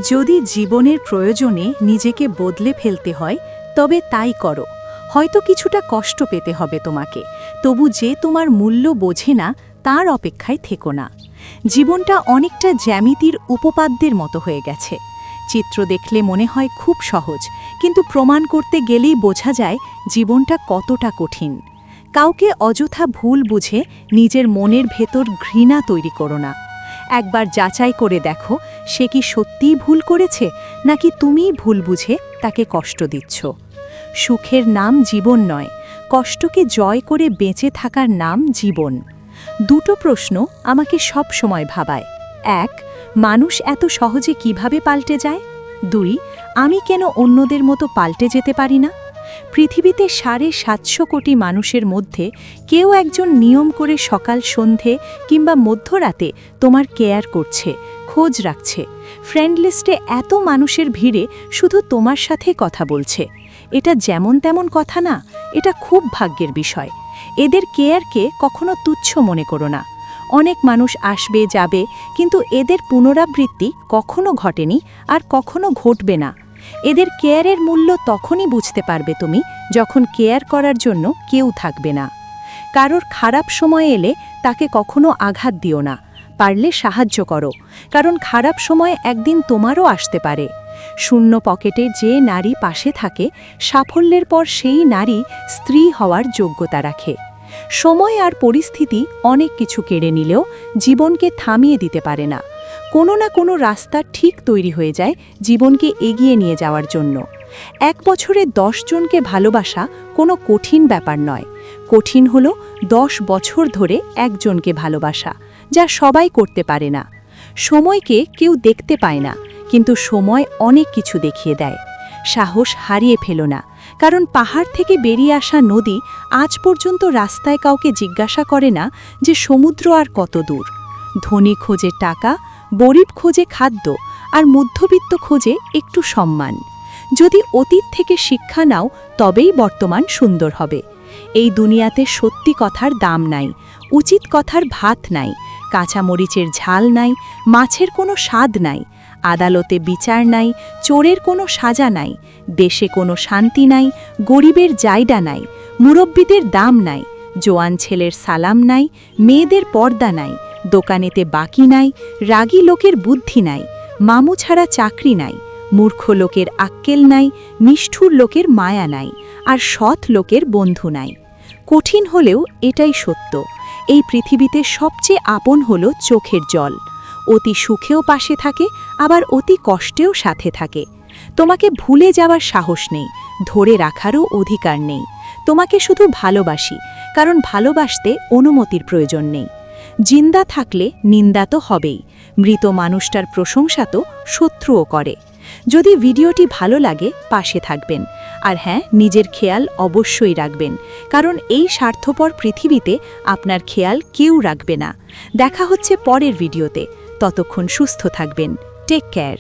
যদি জীবনের প্রয়োজনে নিজেকে বদলে ফেলতে হয় তবে তাই করো। হয়তো কিছুটা কষ্ট পেতে হবে তোমাকে, তবু যে তোমার মূল্য বোঝে না তার অপেক্ষায় থেকো না। জীবনটা অনেকটা জ্যামিতির উপপাদ্যের মতো হয়ে গেছে। চিত্র দেখলে মনে হয় খুব সহজ, কিন্তু প্রমাণ করতে গেলেই বোঝা যায় জীবনটা কতটা কঠিন। কাউকে অযথা ভুল বুঝে নিজের মনের ভেতর ঘৃণা তৈরি করো না। একবার যাচাই করে দেখো সে কি সত্যিই ভুল করেছে, নাকি তুমিই ভুল বুঝে তাকে কষ্ট দিচ্ছ। সুখের নাম জীবন নয়, কষ্টকে জয় করে বেঁচে থাকার নাম জীবন। দুটো প্রশ্ন আমাকে সব সময় ভাবায়। ১, মানুষ এত সহজে কিভাবে পাল্টে যায়? ২, আমি কেন অন্যদের মতো পাল্টে যেতে পারি না? পৃথিবীতে ৭৫০ কোটি মানুষের মধ্যে কেউ একজন নিয়ম করে সকাল সন্ধে কিংবা মধ্যরাতে তোমার কেয়ার করছে, খোঁজ রাখছে। ফ্রেন্ড লিস্টে এত মানুষের ভিড়ে শুধু তোমার সাথে কথা বলছে। এটা যেমন তেমন কথা না, এটা খুব ভাগ্যের বিষয়। এদের কেয়ারকে কখনো তুচ্ছ মনে করো না। অনেক মানুষ আসবে যাবে, কিন্তু এদের পুনরাবৃত্তি কখনো ঘটেনি আর কখনো ঘটবে না। এদের কেয়ারের মূল্য তখনই বুঝতে পারবে তুমি, যখন কেয়ার করার জন্য কেউ থাকবে না। কারোর খারাপ সময় এলে তাকে কখনো আঘাত দিও না, পারলে সাহায্য করো, কারণ খারাপ সময় একদিন তোমারও আসতে পারে। শূন্য পকেটে যে নারী পাশে থাকে, সাফল্যের পর সেই নারী স্ত্রী হওয়ার যোগ্যতা রাখে। সময় আর পরিস্থিতি অনেক কিছু কেড়ে নিলেও জীবনকে থামিয়ে দিতে পারে না। কোনো না কোনো রাস্তা ঠিক তৈরি হয়ে যায় জীবনকে এগিয়ে নিয়ে যাওয়ার জন্য। ১ বছরে ১০ জনকে ভালোবাসা কোনো কঠিন ব্যাপার নয়। কঠিন হলো ১০ বছর ধরে একজনকে ভালোবাসা, যা সবাই করতে পারে না। সময়কে কেউ দেখতে পায় না, কিন্তু সময় অনেক কিছু দেখিয়ে দেয়। সাহস হারিয়ে ফেলো না, কারণ পাহাড় থেকে বেরিয়ে আসা নদী আজ পর্যন্ত রাস্তায় কাউকে জিজ্ঞাসা করে না যে সমুদ্র আর কত দূর। ধনী খোঁজে টাকা, গরিব খোঁজে খাদ্য, আর মধ্যবিত্ত খোঁজে একটু সম্মান। যদি অতীত থেকে শিক্ষা নাও, তবেই বর্তমান সুন্দর হবে। এই দুনিয়াতে সত্যি কথার দাম নাই, উচিত কথার ভাত নাই, কাঁচা মরিচের ঝাল নাই, মাছের কোনো স্বাদ নাই, আদালতে বিচার নাই, চোরের কোনো সাজা নাই, দেশে কোনো শান্তি নাই, গরিবের জায়গা নাই, মুরব্বীদের দাম নাই, জোয়ান ছেলের সালাম নাই, মেয়েদের পর্দা নাই, দোকানেতে বাকি নাই, রাগী লোকের বুদ্ধি নাই, মামু ছাড়া চাকরি নাই, মূর্খ লোকের আক্কেল নাই, নিষ্ঠুর লোকের মায়া নাই, আর সৎ লোকের বন্ধু নাই। কঠিন হলেও এটাই সত্য, এই পৃথিবীতে সবচেয়ে আপন হলো চোখের জল। অতি সুখেও পাশে থাকে, আবার অতি কষ্টেও সাথে থাকে। তোমাকে ভুলে যাওয়ার সাহস নেই, ধরে রাখারও অধিকার নেই। তোমাকে শুধু ভালোবাসি, কারণ ভালোবাসতে অনুমতির প্রয়োজন নেই। জিন্দা থাকলে নিন্দা তো হবেই, মৃত মানুষটার প্রশংসা তো শত্রুও করে। যদি ভিডিওটি ভালো লাগে পাশে থাকবেন, আর হ্যাঁ, নিজের খেয়াল অবশ্যই রাখবেন, কারণ এই স্বার্থপর পৃথিবীতে আপনার খেয়াল কেউ রাখবে না। দেখা হচ্ছে পরের ভিডিওতে, ততক্ষণ সুস্থ থাকবেন। Take care.